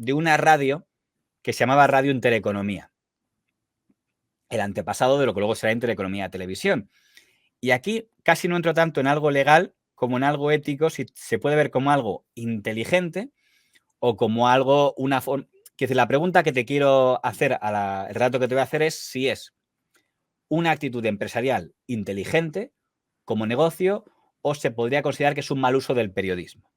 de una radio que se llamaba Radio Intereconomía, el antepasado de lo que luego será Intereconomía Televisión. Y aquí casi no entro tanto en algo legal como en algo ético, si se puede ver como algo inteligente o como algo, una forma... La pregunta que te quiero hacer, el relato que te voy a hacer es si es una actitud empresarial inteligente como negocio o se podría considerar que es un mal uso del periodismo.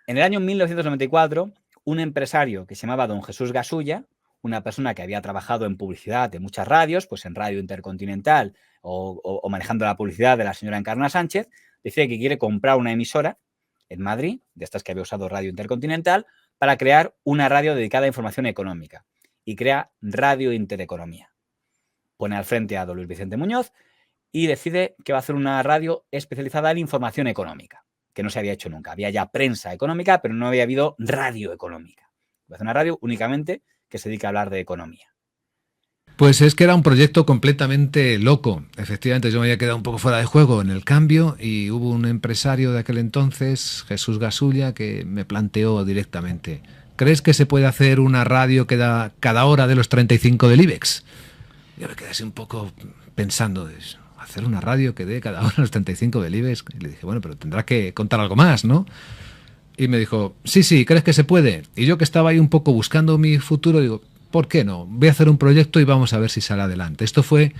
En el año 1994, un empresario que se llamaba don Jesús Gasulla, una persona que había trabajado en publicidad de muchas radios, pues en Radio Intercontinental o manejando la publicidad de la señora Encarna Sánchez, decide que quiere comprar una emisora en Madrid, de estas que había usado Radio Intercontinental, para crear una radio dedicada a información económica. Y crea Radio Intereconomía. Pone al frente a don Luis Vicente Muñoz y decide que va a hacer una radio especializada en información económica, que no se había hecho nunca. Había ya prensa económica, pero no había habido radio económica. Va a hacer una radio únicamente que se dedica a hablar de economía. Pues es que era un proyecto completamente loco. Efectivamente, yo me había quedado un poco fuera de juego en el cambio y hubo un empresario de aquel entonces, Jesús Gasulla, que me planteó directamente: ¿crees que se puede hacer una radio que da cada hora de los 35 del IBEX? Yo me quedé así un poco pensando, hacer una radio que dé cada hora los 35 del IBEX. Y le dije, bueno, pero tendrás que contar algo más, ¿no? Y me dijo, sí, ¿crees que se puede? Y yo, que estaba ahí un poco buscando mi futuro, digo, ¿por qué no? Voy a hacer un proyecto y vamos a ver si sale adelante. Esto fue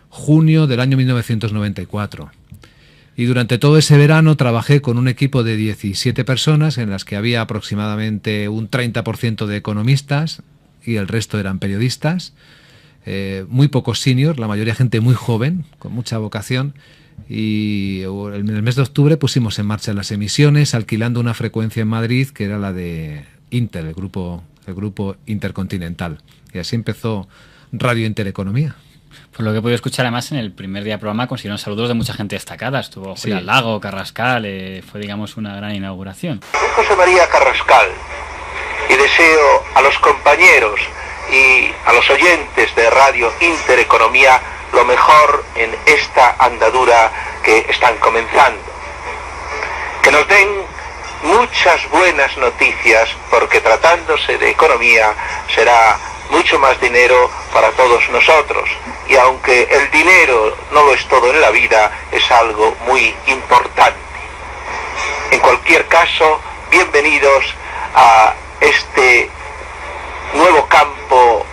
junio del año 1994. Y durante todo ese verano trabajé con un equipo de 17 personas, en las que había aproximadamente un 30% de economistas y el resto eran periodistas. Muy pocos seniors, la mayoría gente muy joven, con mucha vocación. Y en el mes de octubre pusimos en marcha las emisiones, alquilando una frecuencia en Madrid que era la de Inter, el grupo Intercontinental. Y así empezó Radio Intereconomía. Por lo que he podido escuchar, además, en el primer día del programa consiguieron saludos de mucha gente destacada. Estuvo Julián Lago, Carrascal, fue, digamos, una gran inauguración. Soy José María Carrascal y deseo a los compañeros y a los oyentes de Radio Intereconomía lo mejor en esta andadura que están comenzando. Que nos den muchas buenas noticias, porque tratándose de economía será mucho más dinero para todos nosotros. Y aunque el dinero no lo es todo en la vida, es algo muy importante. En cualquier caso, bienvenidos a este nuevo campo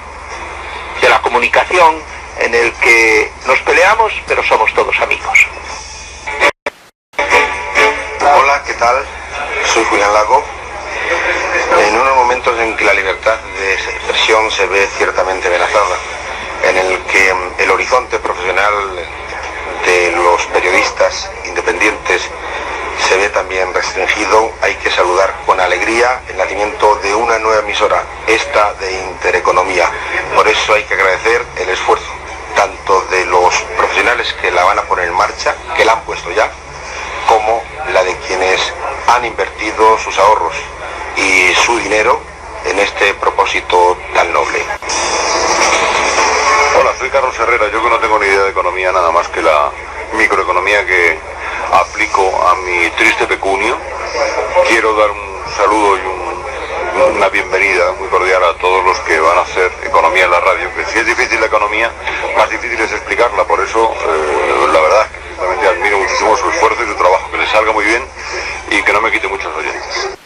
de la comunicación en el que nos peleamos, pero somos todos amigos. Hola, ¿qué tal? Soy Julián Lago. En unos momentos en que la libertad de expresión se ve ciertamente amenazada, en el que el horizonte profesional de los periodistas independientes se ve también restringido, hay que saludar con alegría el nacimiento de una nueva emisora, esta de Intereconomía. Por eso hay que agradecer el esfuerzo tanto de los profesionales que la van a poner en marcha, que la han puesto ya, como la de quienes han invertido sus ahorros y su dinero en este propósito tan noble. Hola, soy Carlos Herrera. Yo que no tengo ni idea de economía, nada más que la microeconomía que aplico a mi triste pecunio, quiero dar un saludo y una bienvenida muy cordial a todos los que van a hacer economía en la radio, que si es difícil la economía, más difícil es explicarla. Por eso, la verdad es que simplemente admiro muchísimo su esfuerzo y su trabajo, que les salga muy bien y que no me quite muchos oyentes.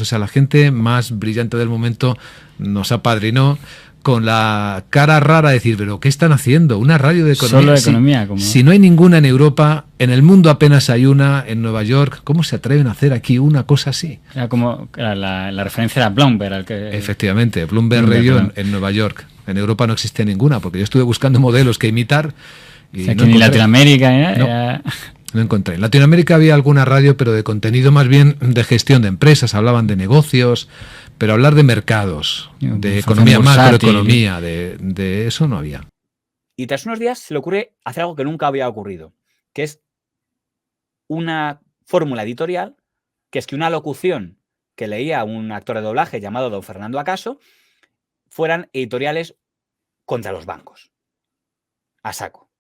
O sea, la gente más brillante del momento nos apadrinó con la cara rara de decir, pero ¿qué están haciendo? ¿Una radio de economía? Solo de economía. Si no hay ninguna en Europa, en el mundo apenas hay una, en Nueva York, ¿cómo se atreven a hacer aquí una cosa así? Era como la referencia era Bloomberg. Efectivamente, Bloomberg Radio en Nueva York. En Europa no existe ninguna, porque yo estuve buscando modelos que imitar. Y o sea, no que ni encontré. Latinoamérica. No encontré. En Latinoamérica había alguna radio, pero de contenido más bien de gestión de empresas, hablaban de negocios, pero hablar de mercados, de economía, macroeconomía, de eso no había. Y tras unos días se le ocurre hacer algo que nunca había ocurrido, que es una fórmula editorial, que es que una locución que leía un actor de doblaje llamado don Fernando Acaso fueran editoriales contra los bancos. A saco.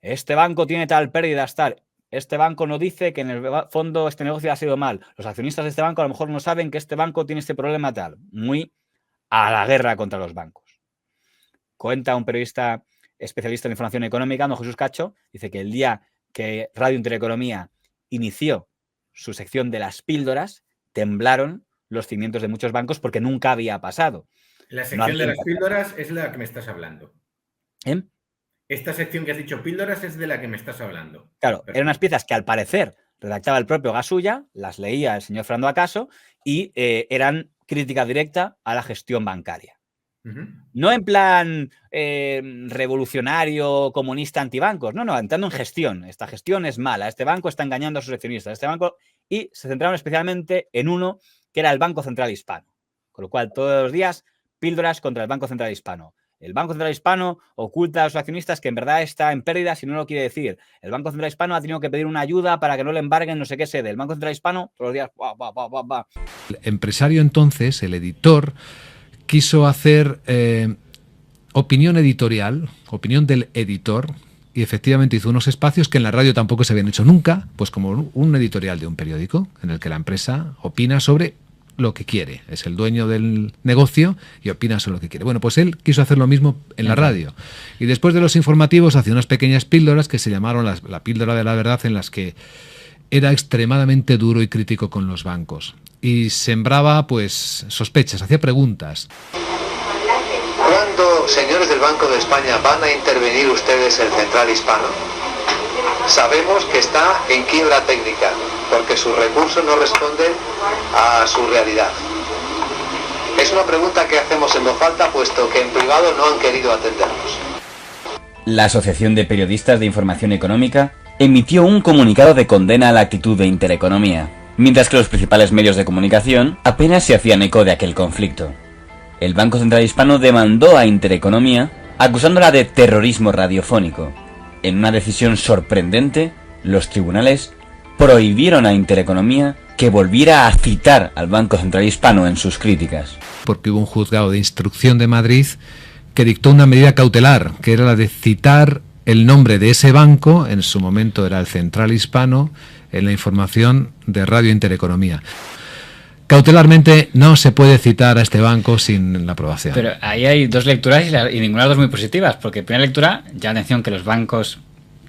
Este banco tiene tal pérdidas, tal. este banco no dice que en el fondo este negocio ha sido mal. Los accionistas de este banco a lo mejor no saben que este banco tiene este problema tal. Muy a la guerra contra los bancos. Cuenta un periodista especialista en información económica, don Jesús Cacho, dice que el día que Radio Intereconomía inició su sección de las píldoras, temblaron los cimientos de muchos bancos porque nunca había pasado. La sección de las píldoras es la que me estás hablando. ¿Eh? Esta sección que has dicho píldoras es de la que me estás hablando. Claro, eran unas piezas que al parecer redactaba el propio Gasulla, las leía el señor Fernando Acaso y eran crítica directa a la gestión bancaria. No en plan revolucionario, comunista, antibancos. No, entrando en gestión. Esta gestión es mala. Este banco está engañando a sus accionistas. Este banco... Y se centraron especialmente en uno que era el Banco Central Hispano. Con lo cual, todos los días, píldoras contra el Banco Central Hispano. El Banco Central Hispano oculta a los accionistas que en verdad está en pérdida si no lo quiere decir. El Banco Central Hispano ha tenido que pedir una ayuda para que no le embarguen no sé qué sede. El Banco Central Hispano, todos los días... El empresario entonces, el editor, quiso hacer opinión editorial, opinión del editor, y efectivamente hizo unos espacios que en la radio tampoco se habían hecho nunca, pues como un editorial de un periódico, en el que la empresa opina sobre lo que quiere. Es el dueño del negocio y opina sobre lo que quiere. Bueno, pues él quiso hacer lo mismo en la radio. Y después de los informativos hacía unas pequeñas píldoras que se llamaron la píldora de la verdad, en las que era extremadamente duro y crítico con los bancos. Y sembraba, pues, sospechas, hacía preguntas. ¿Cuándo, señores del Banco de España, van a intervenir ustedes el Central Hispano? Sabemos que está en quiebra técnica, porque sus recursos no responden a su realidad. Es una pregunta que hacemos en voz alta, puesto que en privado no han querido atendernos. La Asociación de Periodistas de Información Económica emitió un comunicado de condena a la actitud de Intereconomía, mientras que los principales medios de comunicación apenas se hacían eco de aquel conflicto. El Banco Central Hispano demandó a Intereconomía acusándola de terrorismo radiofónico. En una decisión sorprendente, los tribunales prohibieron a Intereconomía que volviera a citar al Banco Central Hispano en sus críticas. Porque hubo un juzgado de instrucción de Madrid que dictó una medida cautelar, que era la de citar el nombre de ese banco, en su momento era el Central Hispano, en la información de Radio Intereconomía. Cautelarmente no se puede citar a este banco sin la aprobación. Pero ahí hay dos lecturas y ninguna de las dos muy positivas, porque primera lectura, ya atención que los bancos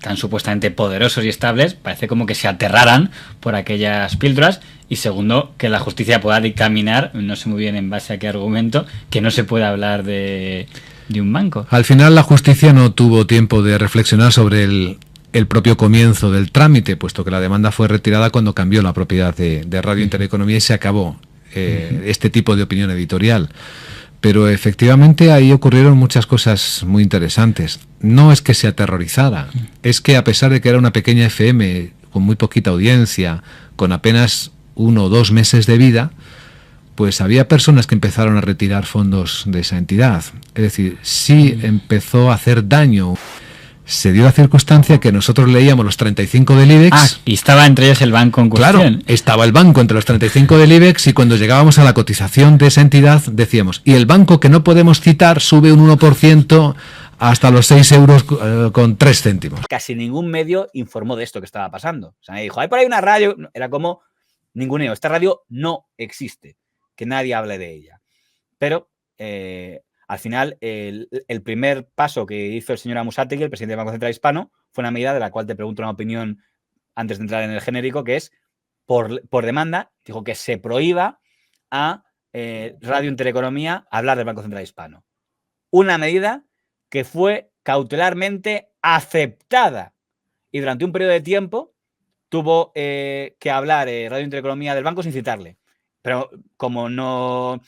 tan supuestamente poderosos y estables parece como que se aterraran por aquellas píldoras, y segundo, que la justicia pueda dictaminar, no sé muy bien en base a qué argumento, que no se puede hablar de un banco. Al final la justicia no tuvo tiempo de reflexionar sobre el propio comienzo del trámite, puesto que la demanda fue retirada cuando cambió la propiedad de Radio Intereconomía y se acabó este tipo de opinión editorial. Pero efectivamente ahí ocurrieron muchas cosas muy interesantes. No es que se aterrorizara, es que a pesar de que era una pequeña FM con muy poquita audiencia, con apenas 1 o 2 meses de vida, pues había personas que empezaron a retirar fondos de esa entidad. Es decir, sí empezó a hacer daño. Se dio la circunstancia que nosotros leíamos los 35 del IBEX. Y estaba entre ellos el banco en cuestión. Claro, estaba el banco entre los 35 del IBEX, y cuando llegábamos a la cotización de esa entidad decíamos, y el banco que no podemos citar sube un 1% hasta los 6 euros con 3 céntimos. Casi ningún medio informó de esto que estaba pasando. O sea, me dijo, hay por ahí una radio. Era como ninguneo. Esta radio no existe. Que nadie hable de ella. Pero al final, el primer paso que hizo el señor Amusategui, el presidente del Banco Central Hispano, fue una medida de la cual te pregunto una opinión antes de entrar en el genérico, que es, por demanda, dijo que se prohíba a Radio Intereconomía hablar del Banco Central Hispano. Una medida que fue cautelarmente aceptada y durante un periodo de tiempo tuvo que hablar Radio Intereconomía del banco sin citarle. Pero como no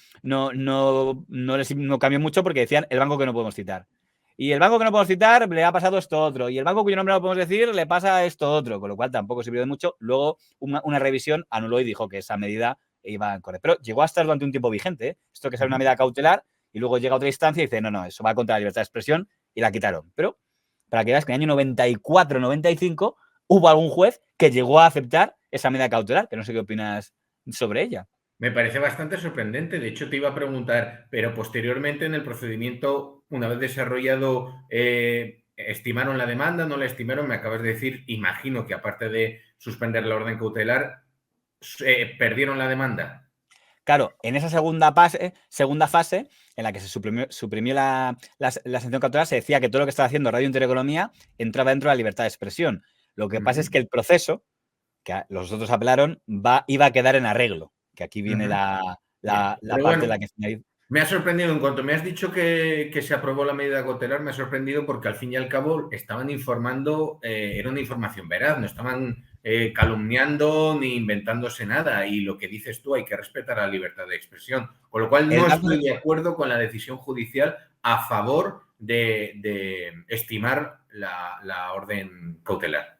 cambió mucho, porque decían el banco que no podemos citar. Y el banco que no podemos citar le ha pasado esto otro. Y el banco cuyo nombre no podemos decir le pasa esto otro. Con lo cual tampoco sirvió de mucho. Luego una revisión anuló y dijo que esa medida iba a correr. Pero llegó a estar durante un tiempo vigente. Esto que es una medida cautelar y luego llega a otra instancia y dice no, eso va contra la libertad de expresión y la quitaron. Pero para que veas que en el año 94-95 hubo algún juez que llegó a aceptar esa medida cautelar. Que no sé qué opinas sobre ella. Me parece bastante sorprendente. De hecho, te iba a preguntar, pero posteriormente en el procedimiento, una vez desarrollado ¿Estimaron la demanda? ¿No la estimaron? Me acabas de decir, imagino que aparte de suspender la orden cautelar, ¿perdieron la demanda? Claro, en esa segunda fase en la que se suprimió la sanción cautelar, se decía que todo lo que estaba haciendo Radio Intereconomía entraba dentro de la libertad de expresión. Lo que pasa es que el proceso, que los otros apelaron, iba a quedar en arreglo, que aquí viene la parte en la que finaliza. Me ha sorprendido, en cuanto me has dicho que se aprobó la medida cautelar, me ha sorprendido porque al fin y al cabo estaban informando, era una información veraz, no estaban calumniando ni inventándose nada, y lo que dices tú, hay que respetar la libertad de expresión, con lo cual no estoy de acuerdo con la decisión judicial a favor de estimar la orden cautelar.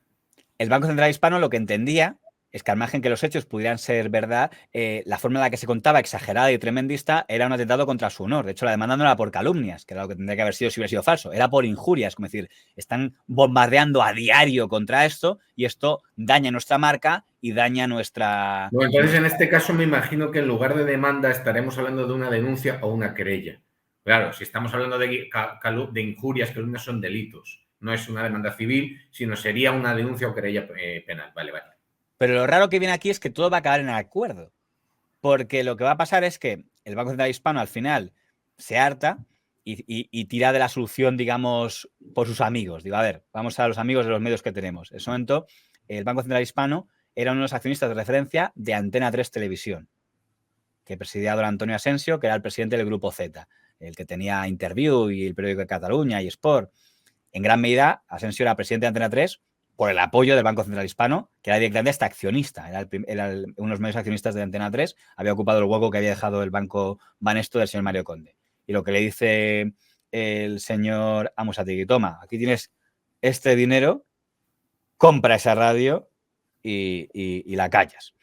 El Banco Central Hispano lo que entendía es que al margen que los hechos pudieran ser verdad, la forma en la que se contaba, exagerada y tremendista, era un atentado contra su honor. De hecho, la demanda no era por calumnias, que era lo que tendría que haber sido si hubiera sido falso, era por injurias, como decir, están bombardeando a diario contra esto y esto daña nuestra marca y daña nuestra... Bueno, entonces, en este caso, me imagino que en lugar de demanda estaremos hablando de una denuncia o una querella. Claro, si estamos hablando de injurias, calumnias son delitos. No es una demanda civil, sino sería una denuncia o querella penal. Vale. Pero lo raro que viene aquí es que todo va a acabar en acuerdo. Porque lo que va a pasar es que el Banco Central Hispano al final se harta y tira de la solución, digamos, por sus amigos. Digo, a ver, vamos a los amigos de los medios que tenemos. En ese momento, el Banco Central Hispano era uno de los accionistas de referencia de Antena 3 Televisión, que presidía don Antonio Asensio, que era el presidente del Grupo Z, el que tenía Interview y el periódico de Cataluña y Sport. En gran medida, Asensio era presidente de Antena 3 por el apoyo del Banco Central Hispano, que era directamente hasta accionista. Era uno de los medios accionistas de Antena 3, había ocupado el hueco que había dejado el Banco Banesto del señor Mario Conde. Y lo que le dice el señor Amusategui, toma, aquí tienes este dinero, compra esa radio y la callas.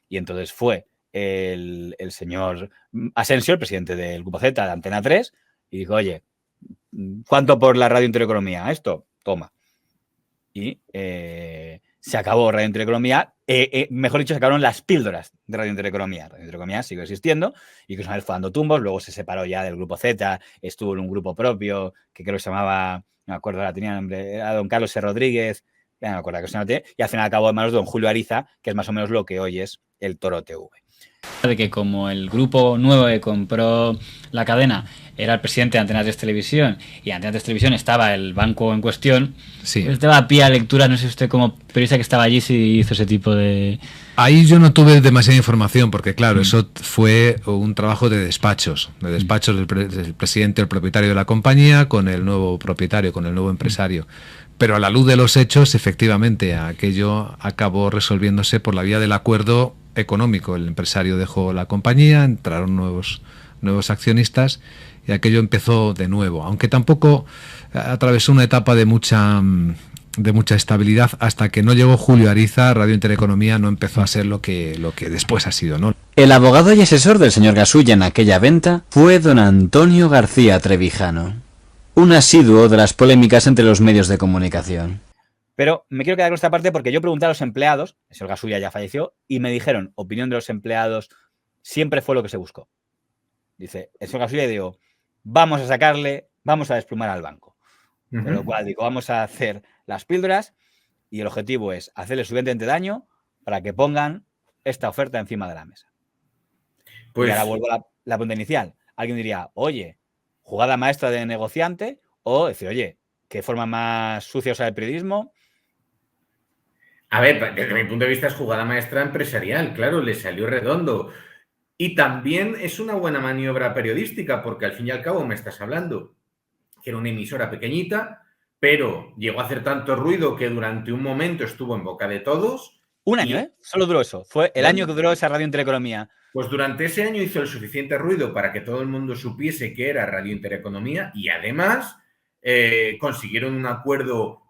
Y entonces fue el señor Asensio, el presidente del Grupo Z de Antena 3, y dijo, oye, ¿cuánto por la Radio Intereconomía? Esto, toma. Y se acabó Radio Intereconomía, mejor dicho, se acabaron las píldoras de Radio Intereconomía. Radio Intereconomía sigue existiendo y que una vez fue dando tumbos, luego se separó ya del Grupo Z, estuvo en un grupo propio que creo que se llamaba, no me acuerdo, ahora tenía nombre, era don Carlos E. Rodríguez, ya no me acuerdo que se llama, y al final acabó en manos de don Julio Ariza, que es más o menos lo que hoy es el Toro TV. De que como el grupo nuevo que compró la cadena era el presidente de Antena 3 Televisión y en Antena 3 Televisión estaba el banco en cuestión, sí. Pues daba pie a lectura, no sé usted como periodista que estaba allí si hizo ese tipo de... Ahí yo no tuve demasiada información porque claro, eso fue un trabajo de despachos del presidente, el propietario de la compañía con el nuevo propietario, con el nuevo empresario. Pero a la luz de los hechos, efectivamente, aquello acabó resolviéndose por la vía del acuerdo económico. El empresario dejó la compañía, entraron nuevos accionistas y aquello empezó de nuevo, aunque tampoco atravesó una etapa de mucha estabilidad hasta que no llegó Julio Ariza. Radio Intereconomía no empezó a ser lo que después ha sido, ¿no? El abogado y asesor del señor Gasulla en aquella venta fue don Antonio García Trevijano, un asiduo de las polémicas entre los medios de comunicación. Pero me quiero quedar con esta parte porque yo pregunté a los empleados, el señor Gasulla ya falleció, y me dijeron, opinión de los empleados, siempre fue lo que se buscó. Dice, el señor Gasulla, y digo, vamos a desplumar al banco. Con lo cual, digo, vamos a hacer las píldoras y el objetivo es hacerle suficientemente daño para que pongan esta oferta encima de la mesa. Pues, y ahora vuelvo a la pregunta inicial. Alguien diría, oye, jugada maestra de negociante, o decir, oye, ¿qué forma más sucia usa el periodismo? A ver, desde mi punto de vista es jugada maestra empresarial, claro, le salió redondo. Y también es una buena maniobra periodística, porque al fin y al cabo me estás hablando que era una emisora pequeñita, pero llegó a hacer tanto ruido que durante un momento estuvo en boca de todos. Un año, ¿eh? Solo duró eso. Fue el año que duró esa Radio Intereconomía. Pues durante ese año hizo el suficiente ruido para que todo el mundo supiese que era Radio Intereconomía y además consiguieron un acuerdo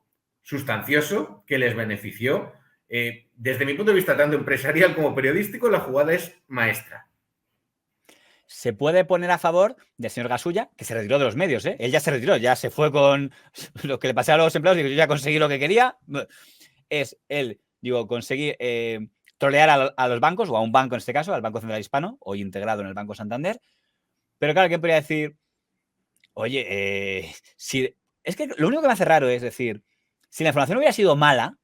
sustancioso que les benefició. Desde mi punto de vista, tanto empresarial como periodístico, la jugada es maestra. Se puede poner a favor del señor Gasulla, que se retiró de los medios, ¿eh? Él ya se retiró, ya se fue con lo que le pasaba a los empleados y dijo, yo ya conseguí lo que quería. Es él, digo, conseguir trolear a los bancos, o a un banco en este caso, al Banco Central Hispano, hoy integrado en el Banco Santander. Pero claro, ¿quién podría decir? Oye, si Es que lo único que me hace raro es decir, si la información hubiera sido mala,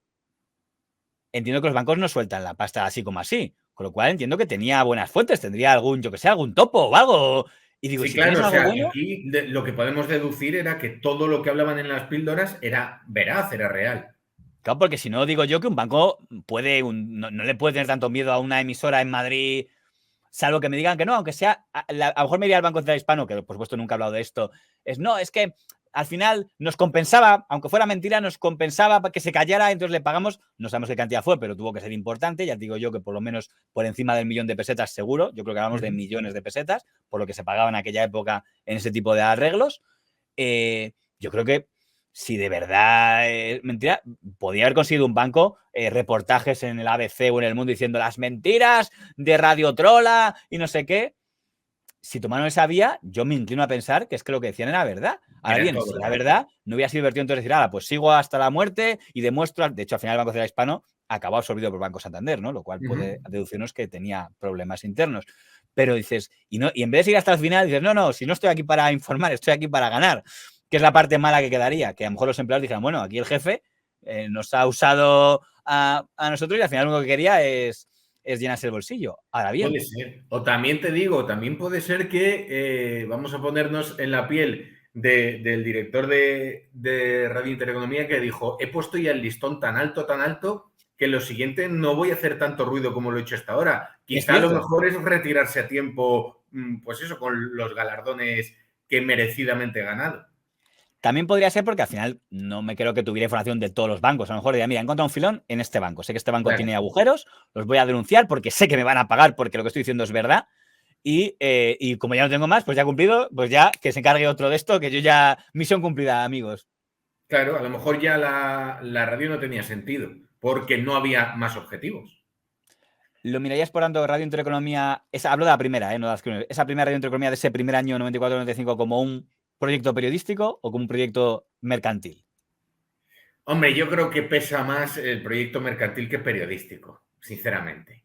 entiendo que los bancos no sueltan la pasta así como así. Con lo cual entiendo que tenía buenas fuentes, tendría algún, yo que sé, algún topo o algo. Y digo, Sí, si claro, tienes o algo sea, bueno. aquí lo que podemos deducir era que todo lo que hablaban en las píldoras era veraz, era real. Claro, porque si no, digo yo que un banco puede, no le puede tener tanto miedo a una emisora en Madrid, salvo que me digan que no, aunque sea, a lo mejor me iría al Banco Central Hispano, que por supuesto nunca he hablado de esto, es que al final nos compensaba, aunque fuera mentira, nos compensaba para que se callara, entonces le pagamos, no sabemos qué cantidad fue, pero tuvo que ser importante, ya te digo yo que por lo menos por encima del 1.000.000 de pesetas seguro, yo creo que hablamos de millones de pesetas, por lo que se pagaba en aquella época en ese tipo de arreglos. Yo creo que si de verdad es mentira, podía haber conseguido un banco reportajes en el ABC o en El Mundo diciendo las mentiras de Radio Trola y no sé qué. Si tomaron esa vía, yo me inclino a pensar que es que lo que decían era verdad. Ahora bien, si era verdad, no hubiera sido divertido entonces decir, pues sigo hasta la muerte y demuestro. De hecho, al final el Banco Central Hispano acabó absorbido por Banco Santander, ¿no? Lo cual puede deducirnos que tenía problemas internos. Pero dices, y en vez de seguir hasta el final, dices, no, si no estoy aquí para informar, estoy aquí para ganar. Que es la parte mala que quedaría, que a lo mejor los empleados dijeran, bueno, aquí el jefe nos ha usado a nosotros y al final lo único que quería es llenarse el bolsillo. Ahora bien. Puede ser. O también te digo, también puede ser que vamos a ponernos en la piel del director de Radio Intereconomía que dijo, he puesto ya el listón tan alto que lo siguiente no voy a hacer tanto ruido como lo he hecho hasta ahora. Quizá lo mejor es retirarse a tiempo, pues eso, con los galardones que merecidamente he ganado. También podría ser porque al final no me creo que tuviera información de todos los bancos. A lo mejor diría, mira, he encontrado un filón en este banco. Sé que este banco tiene agujeros, los voy a denunciar porque sé que me van a pagar porque lo que estoy diciendo es verdad. Y como ya no tengo más, pues ya he cumplido, pues ya que se encargue otro de esto, que yo ya, misión cumplida, amigos. Claro, a lo mejor ya la radio no tenía sentido porque no había más objetivos. ¿Lo mirarías por tanto Radio Intereconomía? Hablo de la primera, no de las que, esa primera Radio Intereconomía de ese primer año 94-95 como un proyecto periodístico o como un proyecto mercantil? Hombre, yo creo que pesa más el proyecto mercantil que periodístico, sinceramente.